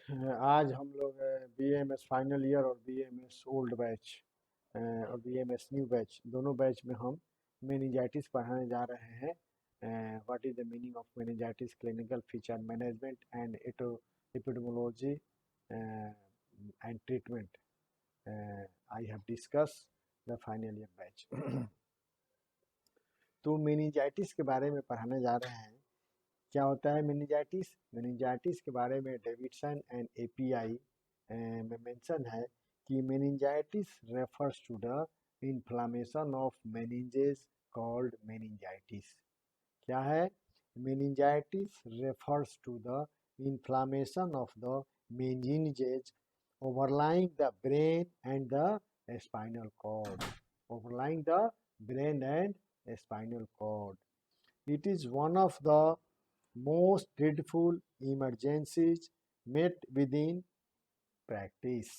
आज हम लोग बीएमएस फाइनल ईयर और बीएमएस ओल्ड बैच और बीएमएस न्यू बैच दोनों बैच में हम मेनिंजाइटिस पढ़ाने जा रहे हैं। What is the meaning of meningitis, clinical feature, management and epidemiology and treatment. I have discuss the final year batch. तो मेनिंजाइटिस के बारे में पढ़ाने जा रहे हैं। क्या होता है मेनिंजाइटिस? मेनिंजाइटिस के बारे में डेविडसन एंड एपीआई में मेंशन है कि meningitis refers to the inflammation of meninges called meningitis. क्या है? Meningitis refers to the inflammation of the meninges overlying the brain and the spinal cord. Overlying the brain and spinal cord. It is one of the most dreadful emergencies met within practice.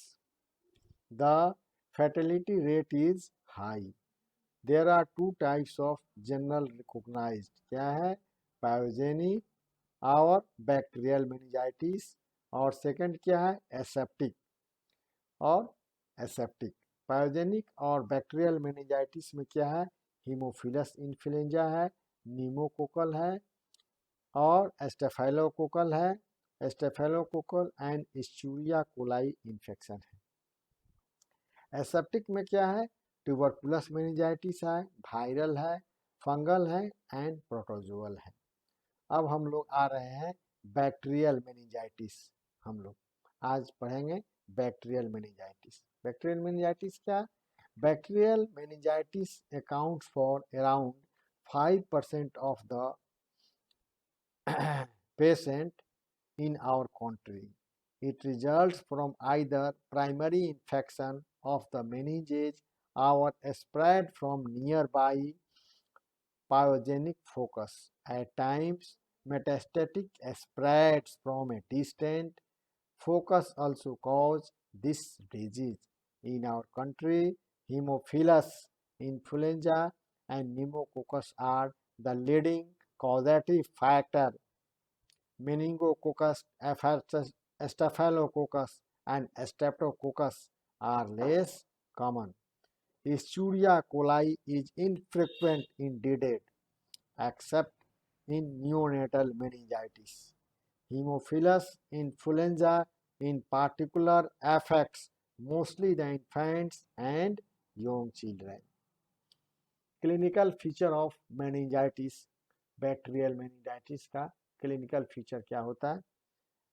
The fatality rate is high. There are two types of general recognized. क्या है? Pyogenic और bacterial meningitis. और second क्या है? Aseptic और aseptic. Pyogenic और bacterial meningitis में क्या है? हीमोफिलस इन्फ्लुएंजा है, न्यूमोकोकल है और स्टेफाइलोकोकल है। स्टेफाइलोकोकल एंड इस्चुरिया कोलाई इन्फेक्शन है। एसेप्टिक में क्या है? ट्यूबरकुलस मेनिंजाइटिस है, वायरल है, फंगल है एंड प्रोटोजोअल है। अब हम लोग आ रहे हैं बैक्टीरियल मेनिंजाइटिस। हम लोग आज पढ़ेंगे बैक्टीरियल मेनिंजाइटिस। बैक्टीरियल मेनिंजाइटिस क्या? Bacterial meningitis accounts for around 5% of the patient in our country. It results from either primary infection of the meninges or spread from nearby pyogenic focus. At times, metastatic spreads from a distant focus also cause this disease. In our country, Haemophilus influenza and pneumococcus are the leading causative factor. Meningococcus, Staphylococcus, and Streptococcus are less common. Escherichia coli is infrequent in DDED, except in neonatal meningitis. Haemophilus influenza in particular affects mostly the infants and young children. Clinical feature of meningitis, bacterial meningitis का clinical feature क्या होता है?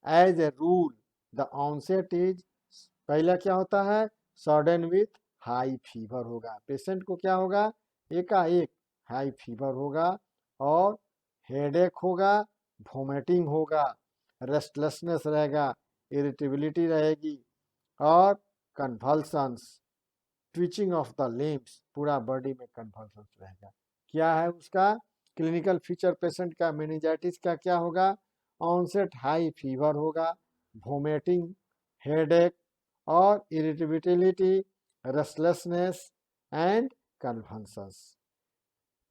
As a rule the onset is, पहला क्या होता है? Sudden with high fever होगा। Patient को क्या होगा? एकाएक हाई फीवर होगा और हेडेक होगा, वोमिटिंग होगा, रेस्टलेसनेस रहेगा, इरिटेबिलिटी रहेगी और कन्वल्सन्स, ट्विचिंग ऑफ द लिम्स, पूरा बॉडी में कन्वल्सन्स रहेगा। क्या है उसका क्लिनिकल फीचर? पेशेंट का मेनिंजाइटिस का क्या होगा? ऑनसेट हाई फीवर होगा, वोमिटिंग, हेडेक और इरिटेबिलिटी, रेस्टलेसनेस एंड कन्वल्सन्स।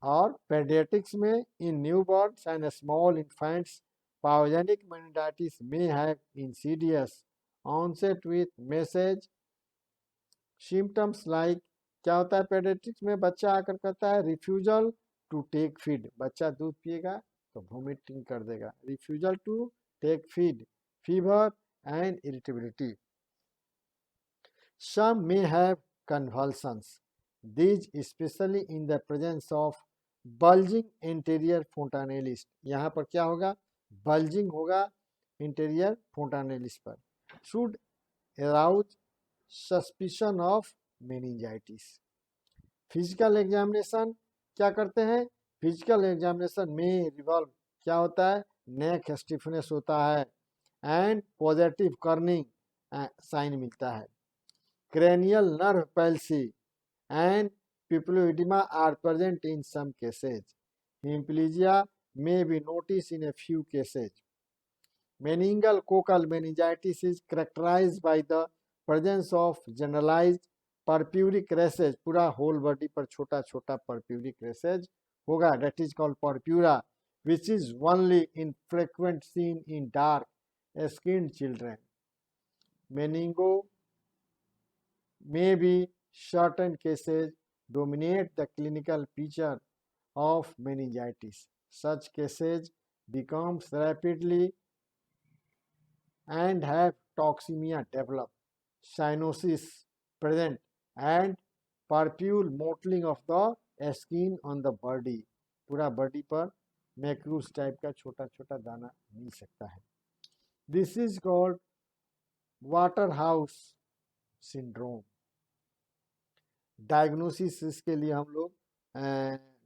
और पेडियाट्रिक्स में इन newborn's and small infants pyogenic meningitis may have insidious onset with message symptoms like, क्या होता है पेडियाट्रिक्स में? बच्चा आकर कहता है रिफ्यूजल टू टेक फीड। बच्चा दूध पिएगा तो वोमिटिंग कर देगा। Refusal to take feed, fever and irritability. Some may have convulsions. These especially in the presence of bulging anterior fontanellis. यहाँ पर क्या होगा? bulging होगा anterior fontanellis पर। Should arouse suspicion of meningitis. Physical examination क्या करते हैं? फिजिकल एग्जामिनेशन में रिवॉल्व क्या होता है? नेक स्टिफनेस होता है एंड पॉजिटिव कर्निंग साइन मिलता है। cranial nerve palsy and papilloedema are present in some cases. Hemiplegia may be noticed in a few cases. Meningococcal meningitis is characterized by the presence of generalized purpuric rashes. पूरा whole body पर छोटा छोटा purpuric rashes होगा, that is called purpura, which is only infrequent seen in dark skinned children. meningo maybe certain cases dominate the clinical picture of meningitis. Such cases becomes rapidly and have toxemia develop, cyanosis present, and purpule mottling of the skin on the body. पूरा body पर मैक्रूस type का छोटा छोटा दाना मिल सकता है. This is called water house syndrome. Diagnosis इसके लिए हम लोग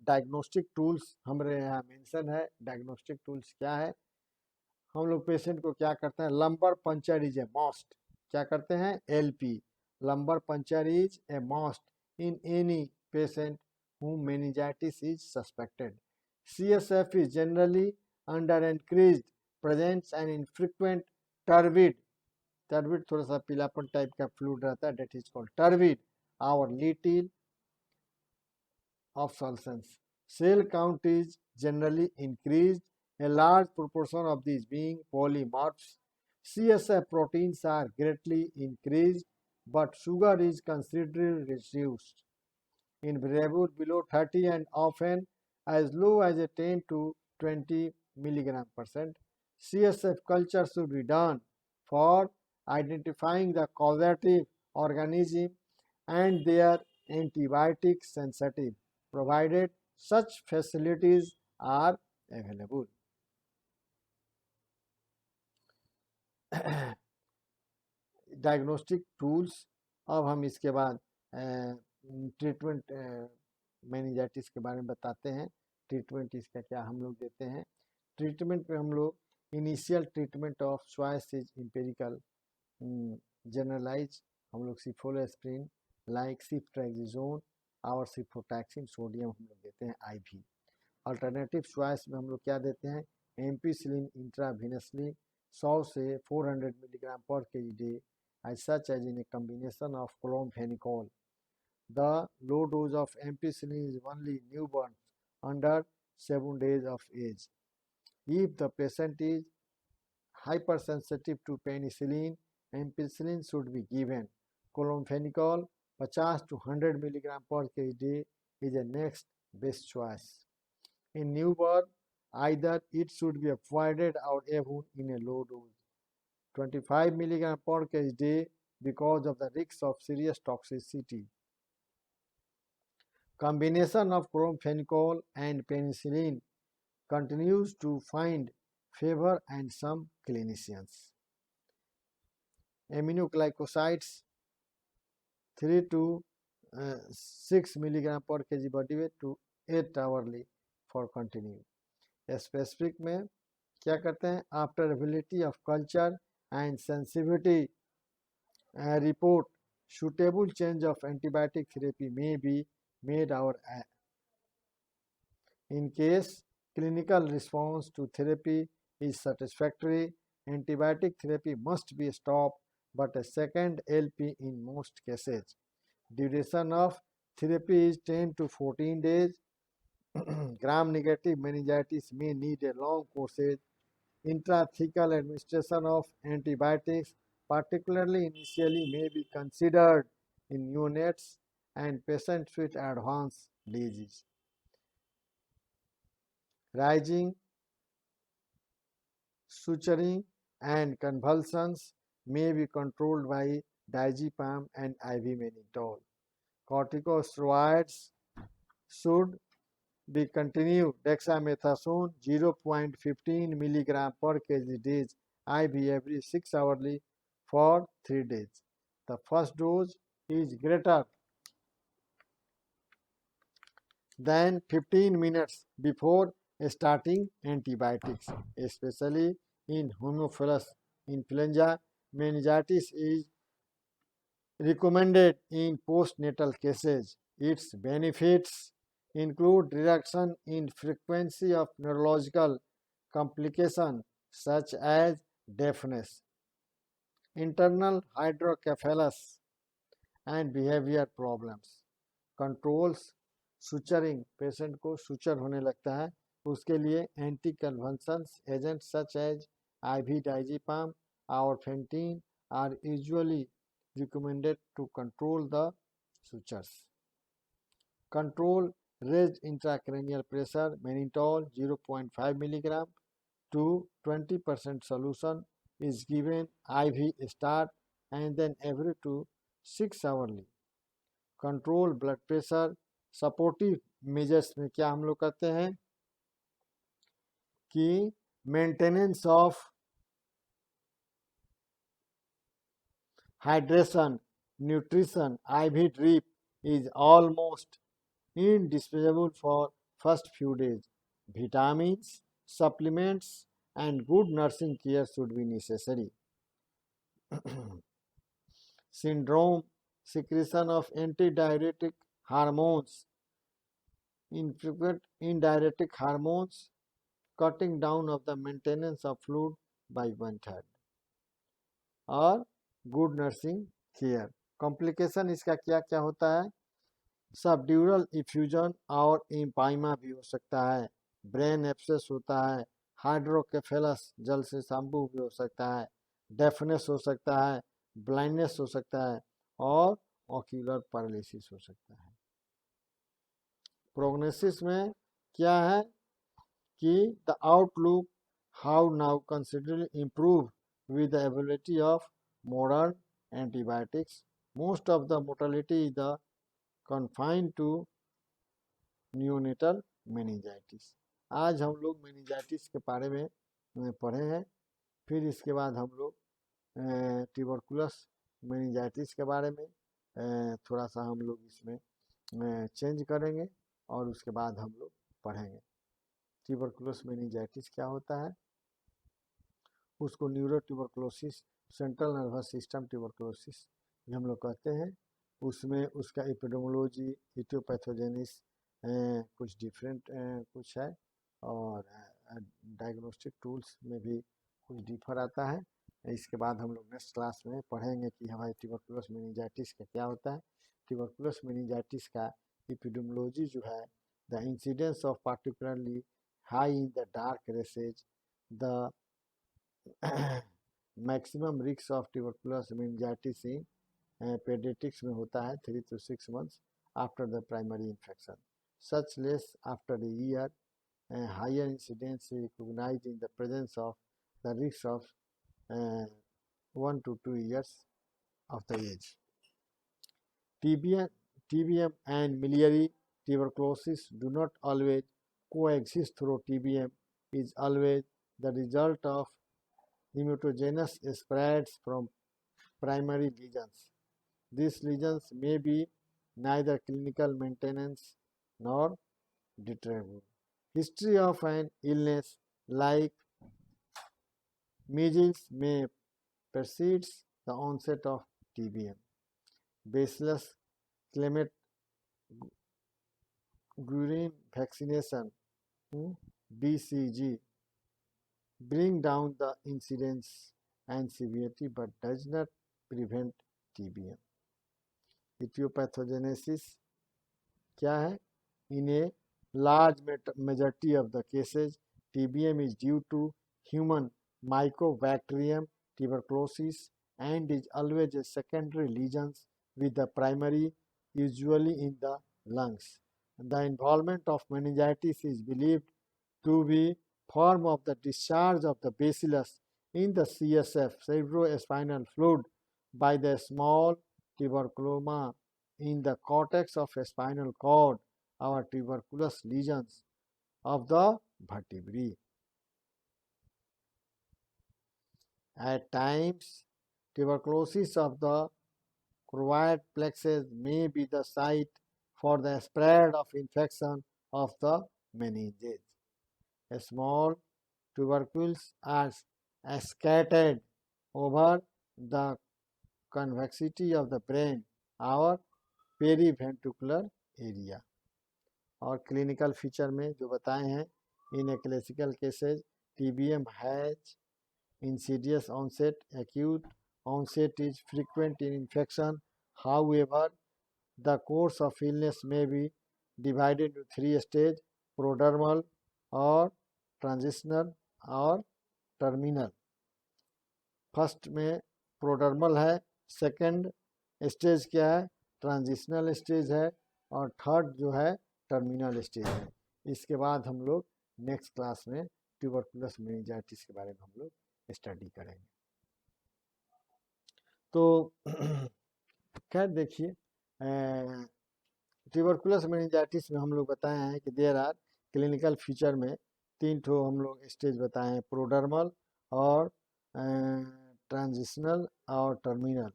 डायग्नोस्टिक टूल्स हमारे यहाँ मेंशन है. डायग्नोस्टिक टूल्स क्या है? हम लोग पेशेंट को क्या करते हैं? Lumbar puncture is a must. क्या करते हैं? LP, lumbar puncture is a must in any patient whom meningitis is suspected. CSF is generally under increased presence and infrequent turbid. Turbid थोड़ा सा पीलापन टाइप का फ्लूइड रहता है, that is called turbid or little obstructions. Cell count is generally increased, a large proportion of these being polymorphs. CSF proteins are greatly increased, but sugar is considerably reduced. In Brevure below 30 and often as low as a 10 to 20 mg%. CSF culture should be done for identifying the causative organism and their antibiotic sensitive, provided such facilities are available. Diagnostic tools. अब हम इसके बाद treatment meningitis के बारे में बताते हैं. Treatment इसका क्या हम लोग देते हैं? ट्रीटमेंट में हम लोग initial treatment of choice is empirical, generalise हम लोग सिफोलोस्प्रिन लाइक सिफ्ट्रैक्सिजोन और सिफोटैक्सिन सोडियम हम लोग देते हैं आईवी. अल्टरनेटिव चॉइस में हम लोग क्या देते हैं? एम्पिसिलिन इंट्रावीनसली 100 से 400 मिलीग्राम पर KG day, as such as in a combination of chlorphenicol. The low dose of ampicillin is only newborn under 7 days of age. If the patient is hypersensitive to penicillin, ampicillin should be given. Chlorphenicol 50 to 100 milligram per kg is a next best choice. In newborn, either it should be avoided or even in a low dose, 25 milligram per kg because of the risk of serious toxicity. Combination of chlorphenicol and penicillin continues to find favor and some clinicians. Aminoglycosides 3 to 6 milligram per kg body weight to 8 hourly for continue. Specific में क्या करते हैं? After ability of culture and sensitivity report suitable change of antibiotic therapy may be made or in case clinical response to therapy is satisfactory, antibiotic therapy must be stopped, but a second LP in most cases. Duration of therapy is 10 to 14 days. Gram-negative meningitis may need a long course. Intrathecal administration of antibiotics, particularly initially, may be considered in neonates and patients with advanced disease. Rising, suturing, and convulsions may be controlled by diazepam and IV mannitol. Corticosteroids should be continued. Dexamethasone 0.15 milligram per kg days IV every 6 hourly for 3 days. The first dose is greater than 15 minutes before starting antibiotics, especially in Haemophilus influenza. Meningitis is recommended in postnatal cases. Its benefits include reduction in frequency of neurological complications such as deafness, internal hydrocephalus, and behavior problems. Controls suturing, patient को seizure होने लगता है, उसके लिए anti convulsants agent such as IV diazepam और phenytoin are usually recommended to control the sutures. Control raised intracranial pressure, mannitol 0.5 mg to 20% solution is given IV start and then every 2 6 hourly. Control blood pressure, supportive measures में क्या हम लोग करते हैं कि maintenance of hydration, nutrition, IV drip is almost indispensable for first few days. Vitamins, supplements and good nursing care should be necessary. Syndrome, secretion of antidiuretic hormones, infrequent indiuretic hormones, cutting down of the maintenance of fluid by 1/3 और good nursing care. Complication इसका क्या क्या होता है? Subdural effusion और इम्पाइमा भी हो सकता है, ब्रेन एब्सेस होता है, हाइड्रोकेफेलस जल से सांबू भी हो सकता है, डेफनेस हो सकता है, ब्लाइंडनेस हो सकता है और ऑक्यूलर पैरालिसिस हो सकता है. प्रोग्नोसिस में क्या है कि the outlook how now considerably improve with the availability of modern antibiotics. Most of the mortality is the confined to neonatal meningitis. आज हम लोग meningitis के बारे में पढ़े हैं. फिर इसके बाद हम लोग ट्यूबरकुलस meningitis के बारे में थोड़ा सा हम लोग इसमें चेंज करेंगे और उसके बाद हम लोग पढ़ेंगे. ट्यूबरकुलस meningitis क्या होता है, उसको neuro tuberculosis, central nervous system tuberculosis हम लोग कहते हैं. उसमें उसका एपिडेमोलॉजी, इटियोपैथोजेनिस कुछ डिफरेंट कुछ है और डायग्नोस्टिक टूल्स में भी कुछ डिफर आता है. इसके बाद हम लोग नेक्स्ट क्लास में पढ़ेंगे कि हमारे ट्यूबरकुलस मेनिंजाइटिस का क्या होता है. ट्यूबरकुलस मेनिंजाइटिस का एपिडेमोलॉजी जो है, the incidence of particularly high in the dark races, the maximum risk of tuberculous meningitis in paediatrics में होता है 3 to 6 months after the primary infection. Such less after a year, higher incidence recognized in the presence of the risk of 1 to 2 years of the age. TBM and miliary tuberculosis do not always coexist through TBM is always the result of hematogenous spreads from primary lesions. These lesions may be neither clinical maintenance nor deterrable. History of an illness like measles may precede the onset of TBM. Bacillus climate guerin vaccination BCG bring down the incidence and severity but does not prevent TBM. Etiopathogenesis क्या है? In a large majority of the cases, TBM is due to human Mycobacterium tuberculosis and is always a secondary lesions with the primary usually in the lungs. The involvement of meningitis is believed to be form of the discharge of the bacillus in the CSF, cerebrospinal fluid, by the small tuberculoma in the cortex of a spinal cord or tuberculous lesions of the vertebrae. At times, tuberculosis of the choroid plexus may be the site for the spread of infection of the meninges. Small tubercules are scattered over the convexity of the brain or periventricular area. और clinical feature में जो बताए हैं, in a classical cases TBM has insidious onset, acute onset is frequent in infection. However, the course of illness may be divided into 3 stages: prodromal or transitional और terminal. First में प्रोडर्मल है, second stage क्या है, transitional stage है, और third जो है terminal stage है। इसके बाद हम लोग नेक्स्ट क्लास में ट्यूबरकुलस मेनिंजाइटिस के बारे में हम लोग स्टडी करेंगे। तो खैर देखिए, ट्यूबरकुलस मेनिंजाइटिस में हम लोग बताए हैं कि देयर आर क्लिनिकल फीचर में 3 ठो हम लोग स्टेज बताए हैं, प्रोडर्मल और ट्रांजिशनल और टर्मिनल।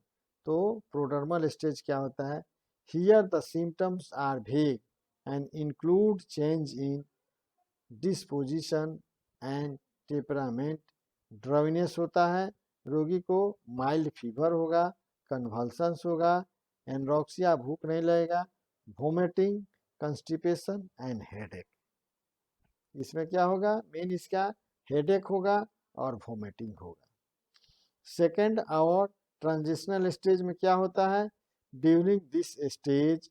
तो प्रोडर्मल स्टेज क्या होता है, here the symptoms are vague and include change in disposition and temperament. Drowsiness होता है, रोगी को माइल्ड फीवर होगा, कन्वल्सन्स होगा, एनरोक्सिया भूख नहीं लगेगा, वोमिटिंग, कंस्टिपेशन एंड हेडेक। इसमें क्या होगा, मेन इसका हेडेक होगा और वोमिटिंग होगा। सेकेंड और ट्रांजिशनल स्टेज में क्या होता है, during this stage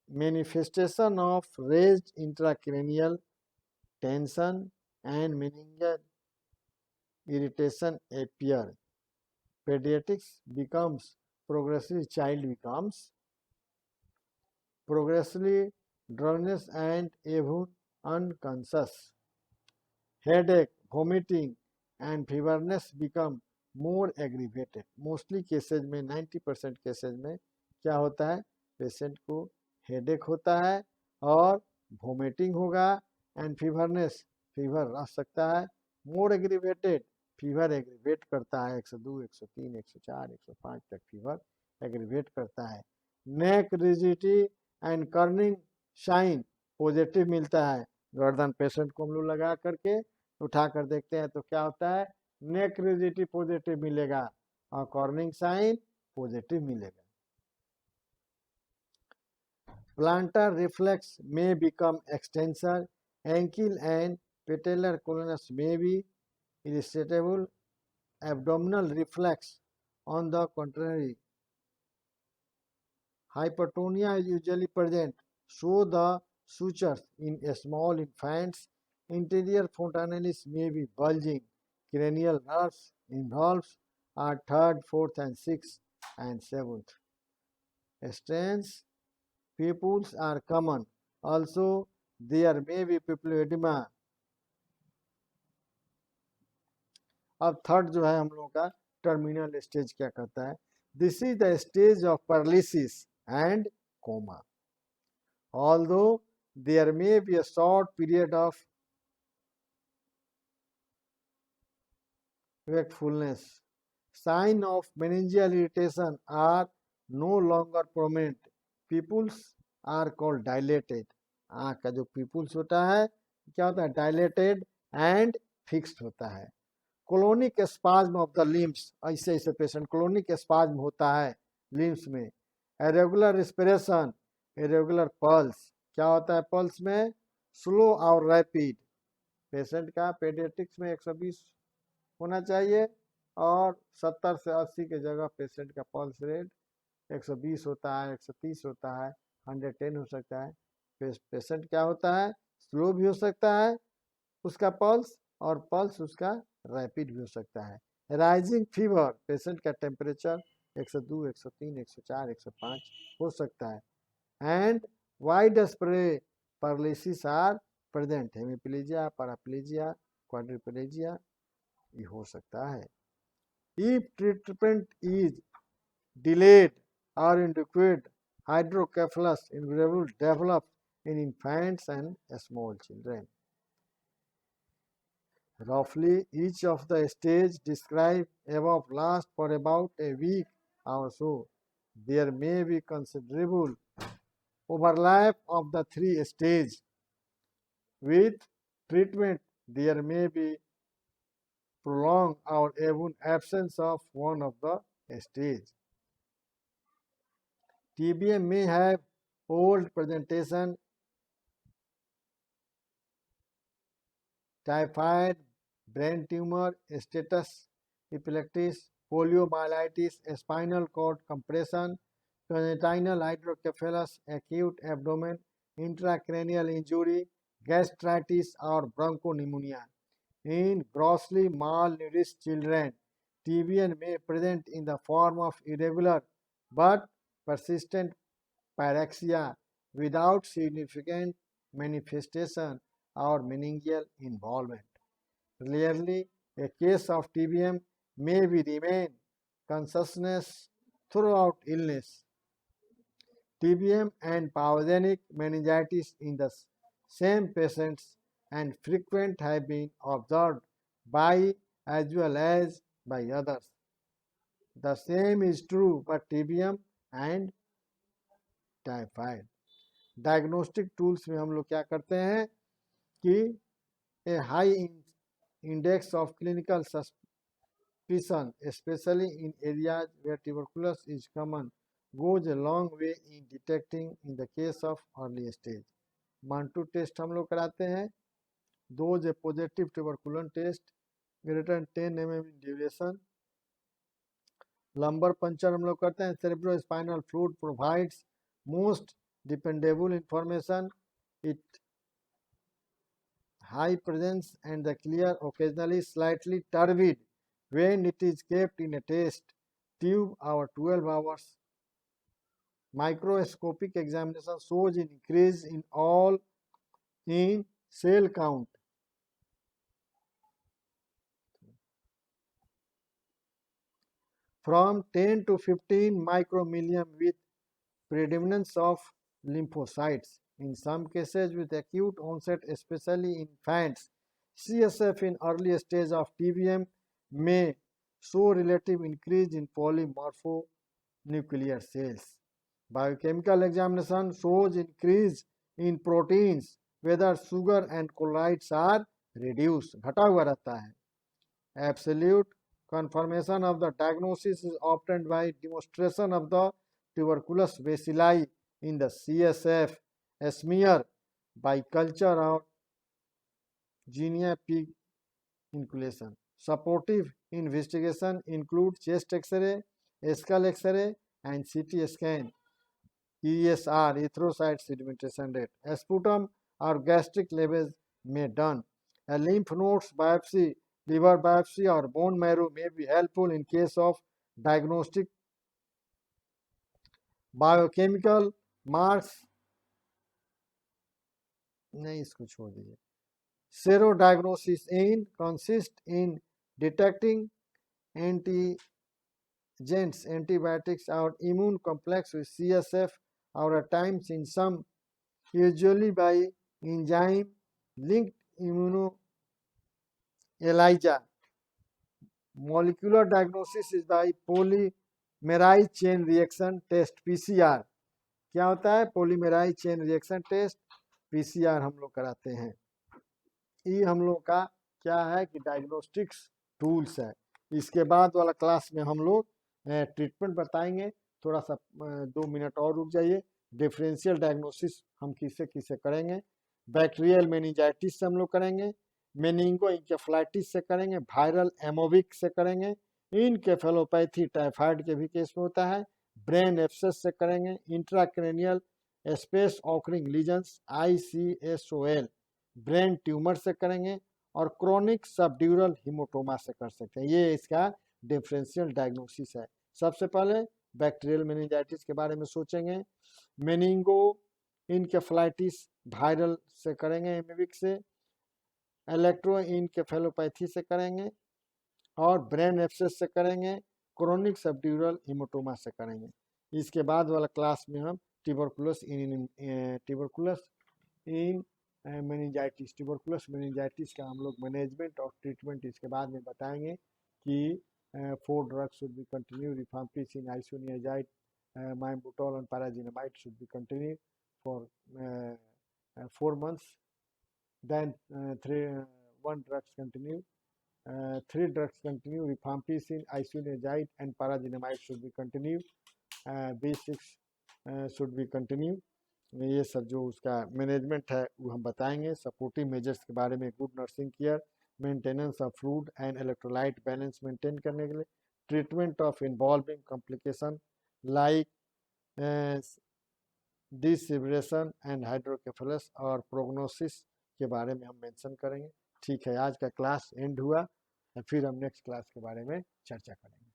manifestation of raised intracranial tension and meningeal irritation appear. Pediatrics becomes progressively, child becomes progressively drowsiness and even unconscious. Headache, vomiting and feverness become more aggravated. Mostly cases में 90% cases में क्या होता है, patient को headache होता है और vomiting होगा एंड फीवरनेस, फीवर रह सकता है, मोर एग्रीवेटेड, फीवर एग्रीवेट करता है, 102, 103, 104, 105 तक फीवर एग्रीवेट करता है। Neck rigidity and Kernig sign positive मिलता है। गर्दन पेशेंट को हम लोग लगा करके उठा कर देखते हैं तो क्या होता है, नेक रिजिडिटी पॉजिटिव मिलेगा और कॉर्निंग साइन पॉजिटिव मिलेगा। Plantar reflex may become extensor, ankle and patellar colonus may be irritable. Abdominal reflex, on the contrary, hypertonia is usually present. So the sutures in small infants. Interior fontanelles may be bulging. Cranial nerves involved are third, fourth, and sixth, and seventh. Strains pupils are common. Also, there may be pupilloedema. अब third जो है हम लोगों का terminal stage क्या कहता है, this is the stage of paralysis and coma. Although there may be a short period of wakefulness, sign of meningeal irritation are no longer prominent. Pupils are called dilated. आँख का जो pupils होता है क्या होता है, dilated and fixed होता है। Colonic spasm of the limbs, ऐसे ऐसे पेशेंट कोलोनिक स्पाज्म होता है लिम्स में। इरेगुलर रेस्पिरेशन, इरेगुलर पल्स, क्या होता है पल्स में, स्लो और रैपिड। पेशेंट का पेडियाट्रिक्स में 120 होना चाहिए और 70 से 80 के जगह पेशेंट का पल्स रेट 120 होता है, 130 होता है, 110 हो सकता है। पेशेंट क्या होता है, स्लो भी हो सकता है उसका पल्स और पल्स उसका रैपिड भी हो सकता है। राइजिंग फीवर, पेशेंट का टेम्परेचर 102, 103, 104, 105 हो सकता है। And widespread paralysis are present, hemiplegia, paraplegia, quadriplegia ये हो सकता है। If treatment is delayed or inadequate, hydrocephalus will develop in infants and small children. Roughly, each of the stages described above lasts for about a week or so. There may be considerable overlap of the three stages. With treatment, there may be prolonged or even absence of one of the stages. TBM may have old presentation, typhoid, brain tumor, status epilepticus, poliomyelitis, spinal cord compression, congenital hydrocephalus, acute abdomen, intracranial injury, gastritis or bronchopneumonia. In grossly malnourished children, TBN may present in the form of irregular but persistent pyrexia without significant manifestation or meningeal involvement. Rarely, a case of TBM may be remain consciousness throughout illness. TBM and pyogenic meningitis in the same patients and frequent have been observed by as well as by others. The same is true for TBM and typhoid. Diagnostic tools में हम लोग क्या करते हैं कि a high index of clinical suspicion especially in areas where tuberculosis is common goes a long way in detecting in the case of early stage. Mantoux test हम लोग कराते हैं. Those a positive tuberculin test greater than 10 mm in duration. Lumbar puncture हम लोग करते हैं. Cerebrospinal fluid provides most dependable information. It high presence and the clear, occasionally slightly turbid when it is kept in a test tube over 12 hours. Microscopic examination shows an increase in all in cell count. From 10 to 15 micromillion with predominance of lymphocytes. In some cases with acute onset, especially in infants, CSF in early stage of TBM may show relative increase in polymorphonuclear cells. Biochemical examination shows increase in proteins whether sugar and chlorides are reduced. घटा हुआ रहता है. Absolute confirmation of the diagnosis is obtained by demonstration of the tuberculous bacilli in the CSF, a smear by culture of Guinea pig inoculation. Supportive investigation include chest X-ray, skull X-ray, and CT scan. ESR, erythrocyte sedimentation rate. Sputum or gastric levels may done. A lymph nodes biopsy, liver biopsy, or bone marrow may be helpful in case of diagnostic. Biochemical marks नहीं, इसको छोड़ दीजिए. Serodiagnosis in consists in detecting antigens, antibiotics, or immune complex with CSF, or at times in some, usually by enzyme linked immunoELISA. Molecular diagnosis is by polymerase chain reaction test PCR. क्या होता है? Polymerise chain reaction test PCR हम लोग कराते हैं. ये हम लोग का क्या है कि डायग्नोस्टिक्स टूल्स है. इसके बाद वाला क्लास में हम लोग ट्रीटमेंट बताएंगे. थोड़ा सा 2 मिनट और रुक जाइए. डिफरेंशियल डायग्नोसिस हम किससे किससे करेंगे? बैक्टीरियल मेनिंजाइटिस से हम लोग करेंगे, मेनिंगो इंकेफ्लाइटिस से करेंगे, वायरल एमोविक से करेंगे, इनकेफेलोपैथी टाइफाइड के भी केस में होता है, ब्रेन एब्सेस से करेंगे, intracranial space occurring lesions ICSOL brain tumour से करेंगे, और क्रोनिक सबड्यूरल हिमोटोमा से कर सकते हैं. ये इसका डिफरेंशियल डायग्नोसिस है. सबसे पहले बैक्टीरियल मेनिंजाइटिस के बारे में सोचेंगे. मेनिंगो इनकेफ्लाइटिस वायरल से करेंगे, एमोविक से, इलेक्ट्रो इनकेफेलोपैथी से करेंगे, और ब्रेन एब्सेस से करेंगे, क्रोनिक सबड्यूरल हिमोटोमा से करेंगे. इसके बाद वाला क्लास में हम ट्यूबरकुलस इन मेनिंजाइटिस, ट्यूबरकुलस मेनिंजाइटिस का हम लोग मैनेजमेंट और ट्रीटमेंट इसके बाद में बताएंगे कि 4 drugs should be continued. Rifampicin, isoniazid, mybutol and paraginamide should be continued for 4 months. Then 1 drugs continue. 3 drugs continue. Rifampicin, isoniazid and paraginamide should be continued. B6 should be continued. ये सब जो उसका management है वो हम बताएंगे. Supportive measures के बारे में good nursing care, maintenance of food and electrolyte balance maintain करने के लिए, treatment of involving complication like defibrillation and hydrocephalus, और प्रोग्नोसिस के बारे में हम मेंशन करेंगे. ठीक है, आज का क्लास एंड हुआ. फिर हम नेक्स्ट क्लास के बारे में चर्चा करेंगे।